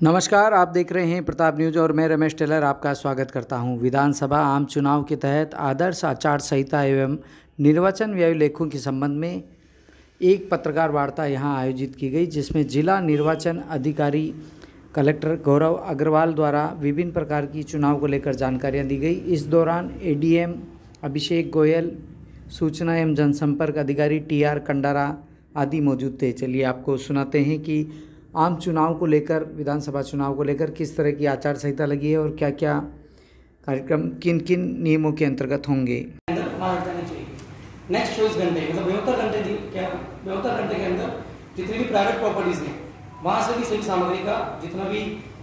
नमस्कार, आप देख रहे हैं प्रताप न्यूज और मैं रमेश टेलर आपका स्वागत करता हूं। विधानसभा आम चुनाव के तहत आदर्श आचार संहिता एवं निर्वाचन व्यय लेखों के संबंध में एक पत्रकार वार्ता यहां आयोजित की गई, जिसमें जिला निर्वाचन अधिकारी कलेक्टर गौरव अग्रवाल द्वारा विभिन्न प्रकार की चुनाव को लेकर जानकारियाँ दी गई। इस दौरान एडीएम अभिषेक गोयल, सूचना एवं जनसंपर्क अधिकारी TR कंडारा आदि मौजूद थे। चलिए आपको सुनाते हैं कि आम चुनाव को लेकर, विधानसभा चुनाव को लेकर किस तरह की आचार संहिता लगी है और क्या क्या कार्यक्रम किन किन नियमों के अंतर्गत होंगे। नेक्स्ट 24 घंटे मतलब 72 घंटे के अंदर जितनी भी प्राइवेट प्रॉपर्टीज हैं वहाँ से भी सभी सामग्री का जितना भी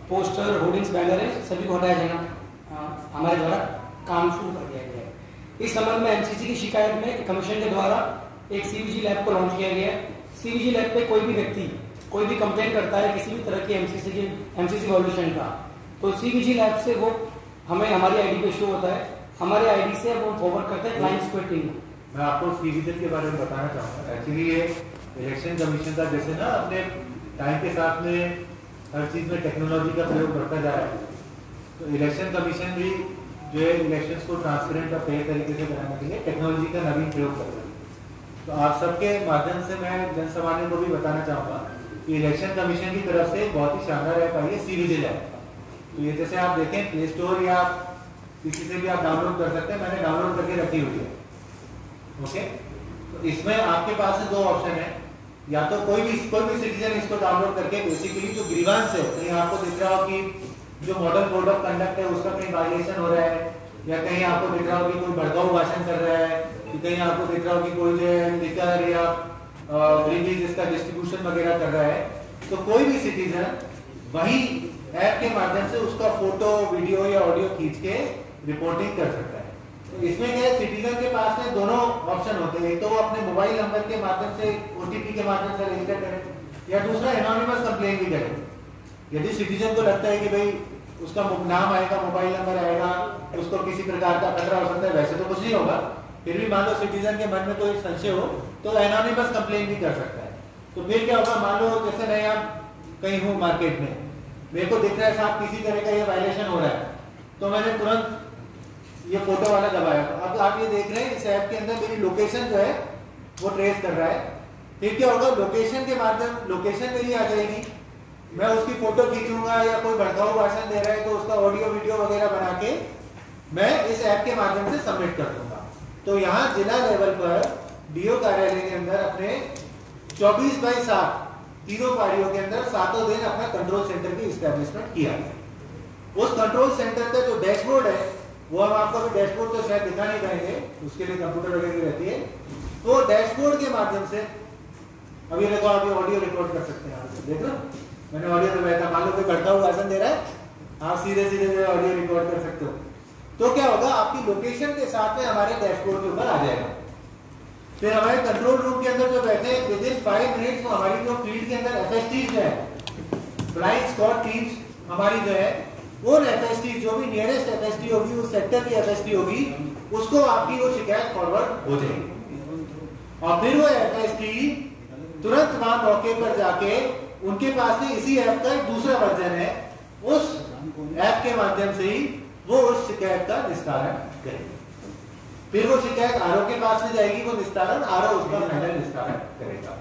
पोस्टर, होर्डिंग्स, बैनर है सभी को हटाया जाना हमारे द्वारा काम शुरू कर दिया गया है। इस संबंध में MCC की शिकायत में कमीशन के द्वारा एक CVG लैब को लॉन्च किया गया है। CVG लैब पे कोई भी व्यक्ति कोई भी कंप्लेन करता है किसी भी तरह की MCC वॉल्यूशन का, तो CVG लैब से वो हमें हमारी ID पे शो होता है। हमारे ID से वो फॉरवर्ड करते हैं फ्लाइंग स्क्वाड टीम को। मैं आपको CVG के बारे में बताना चाहूँगा। एक्चुअली ये इलेक्शन कमीशन का जैसे ना अपने टाइम के साथ में हर चीज़ में टेक्नोलॉजी का प्रयोग बढ़ता जा रहा है, तो इलेक्शन कमीशन भी जो है इलेक्शन को ट्रांसपेरेंट और फेयर तरीके से कराने के लिए टेक्नोलॉजी का नवीन प्रयोग कर रहा है। तो आप सबके माध्यम से मैं जनसामान्य को भी बताना चाहूँगा कि इलेक्शन कमीशन की तरफ से बहुत ही शानदार ऐप आई है CVG लैब। तो ये जैसे आप देखें प्ले स्टोर या किसी से भी आप डाउनलोड कर सकते हैं, मैंने डाउनलोड करके रखी हुई है। ओके, तो इसमें आपके पास दो ऑप्शन है, या तो कोई भी सिटीजन इसको डाउनलोड करके बेसिकली जो ग्रीवांस है, कहीं आपको दिख रहा हो कि जो मॉडल कोड ऑफ कंडक्ट है उसका कहीं वायलेशन हो रहा है, या कहीं आपको दिख रहा हो कि कोई भड़काऊ भाषण कर रहा है, कहीं आपको दिख रहा हो कि कोई जो है लिकर या रिलीज इसका डिस्ट्रीब्यूशन वगैरह कर रहा है, तो कोई भी सिटीजन वही ऐप के माध्यम से उसका फोटो, वीडियो या ऑडियो खींच के रिपोर्टिंग कर सकता है। तो इसमें क्या है, सिटीजन के पास में दोनों ऑप्शन होते हैं। एक तो वो अपने मोबाइल नंबर के माध्यम से OTP के माध्यम से रजिस्टर करे, या दूसरा एनोनिमस कंप्लेन भी करे। यदि सिटीजन को लगता है कि भाई उसका नाम आएगा, मोबाइल नंबर आएगा, उसको किसी प्रकार का खतरा हो सकता है, वैसे तो कुछ नहीं होगा, फिर भी मान लो सिटीजन के मन में कोई संशय हो तो एनोनिमस कंप्लेन भी कर सकता है। तो फिर क्या होगा, मान लो जैसे मैं यहाँ कहीं हूँ मार्केट में, मेरे को दिख रहा है साहब किसी तरह का ये वायलेशन हो रहा है, तो मैंने तुरंत ये फोटो वाला दबाया। अब आप ये देख रहे हैं इस ऐप के अंदर मेरी लोकेशन जो है वो ट्रेस कर रहा है। फिर क्या होगा, लोकेशन के माध्यम लोकेशन मेरी आ जाएगी, मैं उसकी फोटो खींचूंगा, या कोई भड़काऊ भाषण दे रहा है तो उसका ऑडियो वीडियो वगैरह बना के मैं इस ऐप के माध्यम से सबमिट कर दूंगा। तो यहाँ जिला लेवल पर DO कार्यालय के अंदर अपने 24/7 तीनों पारियों के अंदर 7 दिन अपना कंट्रोल सेंटर की इस्टेब्लिशमेंट किया है। उस कंट्रोल सेंटर का जो डैशबोर्ड है वो हम आपको अभी डैशबोर्ड तो शायद दिखा नहीं पाएंगे, उसके लिए कंप्यूटर वगैरह रहती है। तो डैशबोर्ड के माध्यम से अभी देखो आप ये ऑडियो रिकॉर्ड कर सकते हैं। आप देख लो मैंने ऑडियो दबाया था, मान लो कोई भड़काऊ भाषण दे रहा है, आप सीधे सीधे ऑडियो रिकॉर्ड कर सकते हो। तो क्या होगा, आपकी लोकेशन के साथ में हमारे डैशबोर्ड के ऊपर आ जाएगा। फिर हमारे कंट्रोल रूम के अंदर जो बैठे विदिन 5 मिनट्स तो हमारी जो फील्ड के अंदर FSTs जो है, फ्लाइंग स्क्वाड टीम्स हमारी जो है, वो FST जो भी नियरेस्ट FST होगी, उस सेक्टर की FST होगी, उसको आपकी वो शिकायत फॉरवर्ड हो जाएगी। और फिर वो FST तुरंत वहां मौके पर जाके उनके पास में इसी ऐप का एक दूसरा वर्जन है, उस ऐप के माध्यम से ही वो उस शिकायत का निस्तारण करेगी। फिर वो शिकायत RO के पास में जाएगी, वो निस्तारण RO उसका फाइनल निस्तारण करेगा।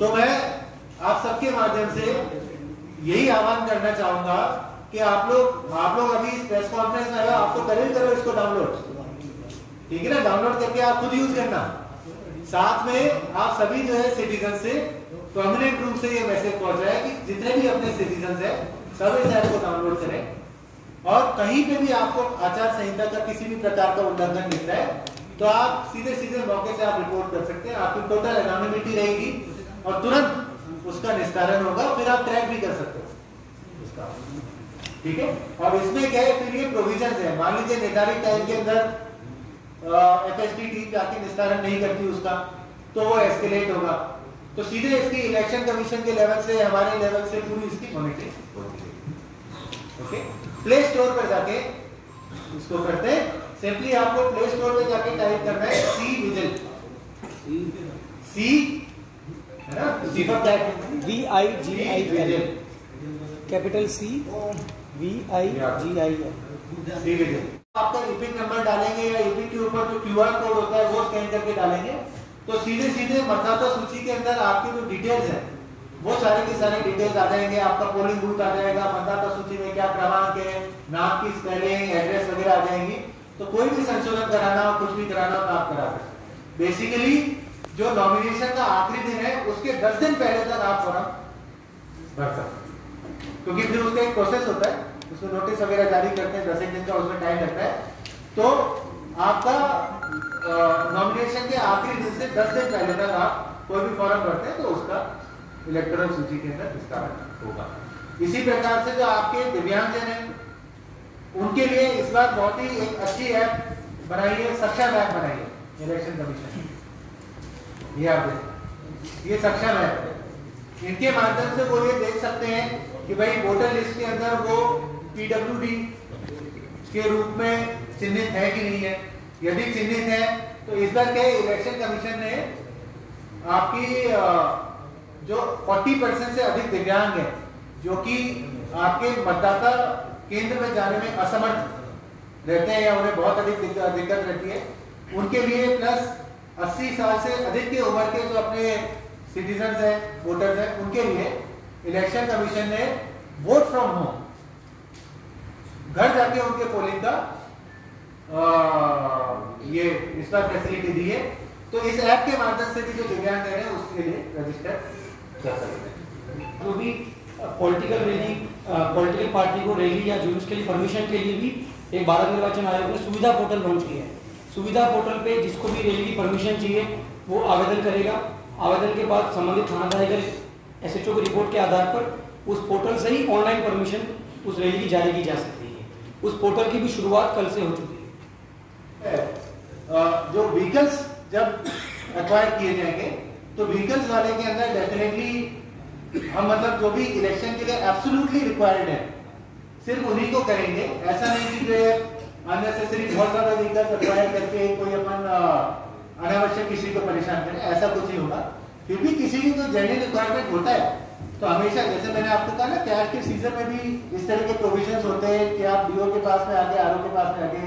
तो मैं आप सबके माध्यम से यही आह्वान करना चाहूंगा कि आप लोग अभी इस प्रेस कॉन्फ्रेंस में आप तो करो इसको डाउनलोड, ठीक है ना, डाउनलोड करके आप खुद यूज करना। साथ में आप सभी जो है सिटीजन से परमानेंट रूप से ये मैसेज पहुंच रहा है कि जितने भी अपने सिटीजन है सब इस ऐप को डाउनलोड करें, और कहीं पे भी आपको आचार संहिता का किसी भी प्रकार का उल्लंघन दिख रहा है तो आप सीधे मौके से आप रिपोर्ट कर सकते हैं। आपकी टोटल एनोनिमिटी रहेगी और तुरंत उसका निस्तारण होगा, फिर आप ट्रैक भी कर सकते हो उसका, ठीक है। और इसमें क्या है, फिर ये प्रोविजन है, मान लीजिए निर्धारित टाइम के अंदर FST टीम जाके निस्तारण नहीं करती उसका, तो वो एस्केलेट होगा, तो सीधे इसकी इलेक्शन कमीशन के लेवल से, हमारे लेवल से पूरी इसकी मॉनिटरिंग होती है। ओके, प्ले स्टोर पर जाके इसको करते हैं, सिंपली आपको प्ले स्टोर पे जाके टाइप करना है CVGIL, C है ना, C for cat, VIGIL, capital CVIGIL। ठीक है। आपका ईपिक नंबर डालेंगे या ईपिक के ऊपर जो QR कोड होता है वो स्कैन करके डालेंगे तो सीधे सीधे मतदाता सूची के अंदर आपकी जो डिटेल्स है वो सारे की सारे डिटेल्स आ जाएंगे। आपका पोलिंग बूथ आ जाएगा, मतदाता सूची में क्या क्रमांक है, नाम की स्पेलिंग, एड्रेस वगैरह आ जाएंगी। तो कोई भी संशोधन कराना हो, कुछ भी कराना हो तो आप करा सकते हैं। बेसिकली जो नॉमिनेशन का आखिरी दिन है उसके 10 दिन पहले तक आप फॉर्म भर सकते हैं, क्योंकि फिर उसका एक प्रोसेस होता है, उसमें नोटिस वगैरह जारी करते हैं, 10 दिन का उसमें टाइम लगता है। तो आपका नॉमिनेशन के आखिरी दिन से 10 दिन पहले तक आप कोई भी फॉर्म भरते हैं तो उसका इलेक्टोरल सूची के अंदर विस्तार होगा। इसी प्रकार से जो आपके दिव्यांगजन हैं उनके लिए इस बार बहुत ही एक अच्छी ऐप बनाई है, सक्षम ऐप बनाई है इलेक्शन कमीशन। ये आप देखें, ये सक्षम ऐप है। इनके माध्यम से वो ये देख सकते हैं कि भाई वोटर लिस्ट के अंदर वो PWD के रूप में चिन्हित है कि नहीं है। यदि चिन्हित है तो इस बार क्या इलेक्शन कमीशन ने आपकी जो 40% से अधिक दिव्यांग है जो कि आपके मतदाता केंद्र में जाने में असमर्थ रहते हैं या उन्हें बहुत अधिक दिक्कत रहती है, उनके लिए प्लस 80 साल से अधिक की उम्र के जो अपने सिटीजन्स हैं, वोटर्स हैं, उनके लिए इलेक्शन कमीशन ने वोट फ्रॉम होम घर जाके उनके पोलिंग का ये इस बार फैसिलिटी दी है। तो इस ऐप के माध्यम से भी जो दिव्यांग है उसके लिए रजिस्टर कर सकते हैं। तो भी पॉलिटिकल रैली, पॉलिटिकल पार्टी को रैली या जुलूस के लिए परमिशन के लिए भी एक भारत निर्वाचन आयोग ने सुविधा पोर्टल लॉन्च किया है। सुविधा पोर्टल पे जिसको भी रैली की परमिशन चाहिए वो आवेदन करेगा। आवेदन के बाद संबंधित थानाधिकारी SHO की रिपोर्ट के आधार पर उस पोर्टल से ही ऑनलाइन परमिशन उस रैली की जारी की जा सकती है। उस पोर्टल की भी शुरुआत कल से हो चुकी है। जो व्हीकल्स जब एक्वायर किए जाएंगे तो व्हीकल्स वाले के अंदर डेफिनेटली हम मतलब जो भी इलेक्शन के लिए एब्सोल्युटली रिक्वायर्ड है सिर्फ उन्हीं को करेंगे। ऐसा नहीं कि जो अननेसेसरी बहुत ज्यादा व्हीकल्स एक्वायर करके कोई अपन अनावश्यक किसी को परेशान करें, ऐसा कुछ नहीं होगा। फिर भी किसी की कोई जेन्युइन रिक्वायरमेंट होता है तो हमेशा, जैसे मैंने आपको कहा ना, कैश के सीजन में भी इस तरह के प्रोविजंस होते हैं कि आप DO के पास में आके, RO के पास में आके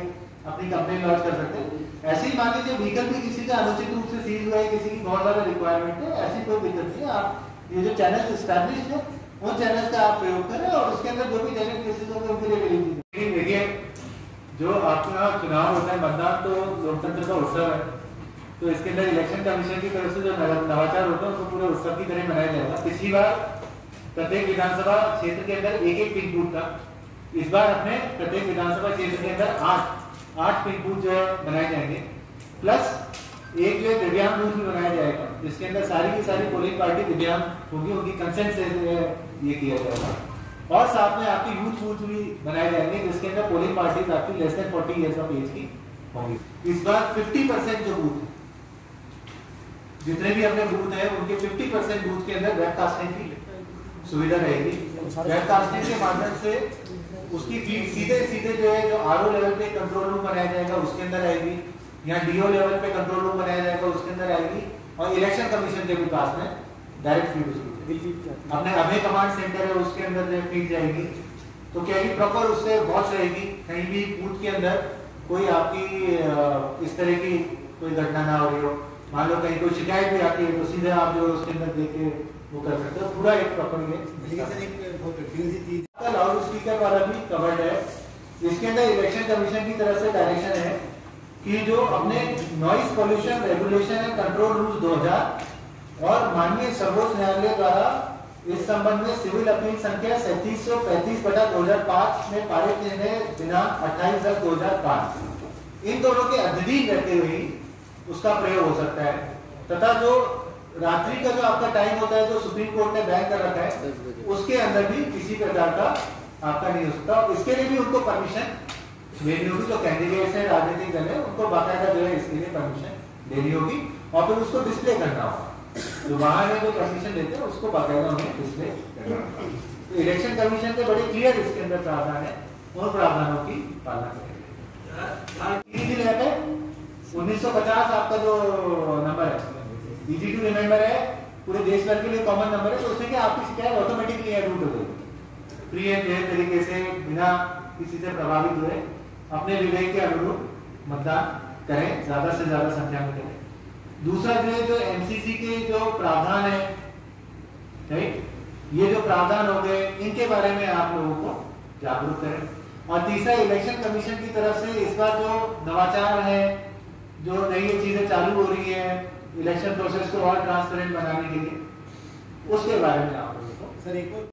अपनी कंप्लेन लॉन्च कर सकते हैं। ऐसे ही मान लीजिए व्हीकल भी किसी का अनुचित रूप से सीज हुआ है, किसी की बहुत ज्यादा रिक्वायरमेंट है, ऐसी कोई दिक्कत नहीं है। आप ये जो चैनल एस्टैब्लिश है उन चैनल का आप प्रयोग करें और उसके अंदर जो भी जेन्युइन केसेस होंगे उनके लिए रिलीज। देखिए जो आपका चुनाव होता है, मतदान तो लोकतंत्र का उत्सव है, तो इसके अंदर इलेक्शन कमीशन की तरफ से जो नवाचार होता है उसको पूरे उत्सव की तरह मनाया जाएगा। पिछली बार प्रत्येक विधानसभा क्षेत्र के अंदर एक पिंक बूथ था। इस बार अपने प्रत्येक विधानसभा क्षेत्र के अंदर 8 पिंक बूथ जो है बनाए जाएंगे, प्लस एक जो है दिव्यांग बूथ भी बनाया जाएगा जिसके अंदर सारी की सारी पोलिंग पार्टी दिव्यांग होगी, उनकी कंसेंट से ये किया जाएगा। और साथ में आपकी यूथ बूथ भी बनाए जाएंगे जिसके अंदर पोलिंग पार्टी आपकी less than 40 years of age की होंगी। इस बार 50% जो बूथ जितने भी अपने बूथ है उनके 50% बूथ के अंदर वेबकास्टिंग की सुविधा रहेगी। वेबकास्टिंग के माध्यम से उसकी फीड सीधे जो है जो RO लेवल पे कंट्रोल रूम बनाया जाएगा उसके अंदर आएगी, या DO लेवल पे कंट्रोल रूम बनाया जाएगा उसके अंदर आएगी, और इलेक्शन कमीशन के भी पास में डायरेक्ट फीड उसकी अपने अभय कमांड सेंटर है उसके अंदर जो फीड जाएगी। तो क्या है प्रॉपर उससे वॉच रहेगी, कहीं भी बूथ के अंदर कोई आपकी इस तरह की कोई घटना ना हो रही हो। मान लो कहीं कोई शिकायत भी आती है तो सीधे आप जो उसके अंदर देख के वो कर सकते हो। पूरा एक प्रॉपर लाउड स्पीकर वाला भी कवर्ड है। इसके अंदर इलेक्शन कमीशन की तरफ से डायरेक्शन है कि जो अपने noise pollution regulation and control rules 2000 और माननीय सर्वोच्च न्यायालय द्वारा इस संबंध में सिविल अपील संख्या 3735/2005 में पारित निर्णय दिनांक 28/10/2005 इन दोनों के अधीन रहते हुए उसका प्रयोग हो सकता है। तथा जो रात्रि का जो आपका टाइम होता है जो सुप्रीम कोर्ट ने बैन कर रखा है उसके अंदर भी किसी प्रकार का आपका नहीं हो सकता। इसके लिए भी उनको परमिशन देनी होगी। जो कैंडिडेट्स है, राजनीतिक दल है, उनको बाकायदा जो है इसके लिए परमिशन देनी होगी और फिर उसको डिस्प्ले करना होगा। जो वहां में जो परमिशन देते हैं उसको बाकायदा उन्हें डिस्प्ले करना होगा। तो इलेक्शन कमीशन के बड़े क्लियर इसके अंदर प्रावधान है, उन प्रावधानों की पालना करेंगे। 1950 आपका जो नंबर है इजी टू रिमेंबर है, पूरे देश भर के लिए कॉमन नंबर है। तो उसमें क्या आपकी शिकायत ऑटोमेटिकली रूट हो जाएगी। फ्री एंड फेयर तरीके से बिना किसी से प्रभावित हुए अपने विवेक के अनुरूप मतदान करें, ज्यादा से ज्यादा संख्या में करें। दूसरा जो है, जो एमसीसी के जो प्रावधान है, राइट, ये जो प्रावधान हो गए इनके बारे में आप लोगों को जागरूक करें। और तीसरा, इलेक्शन कमीशन की तरफ से इस बार जो नवाचार है, जो नई चीजें चालू हो रही है इलेक्शन प्रोसेस को और ट्रांसपेरेंट बनाने के लिए, उसके बारे में आप लोगों को सर एक और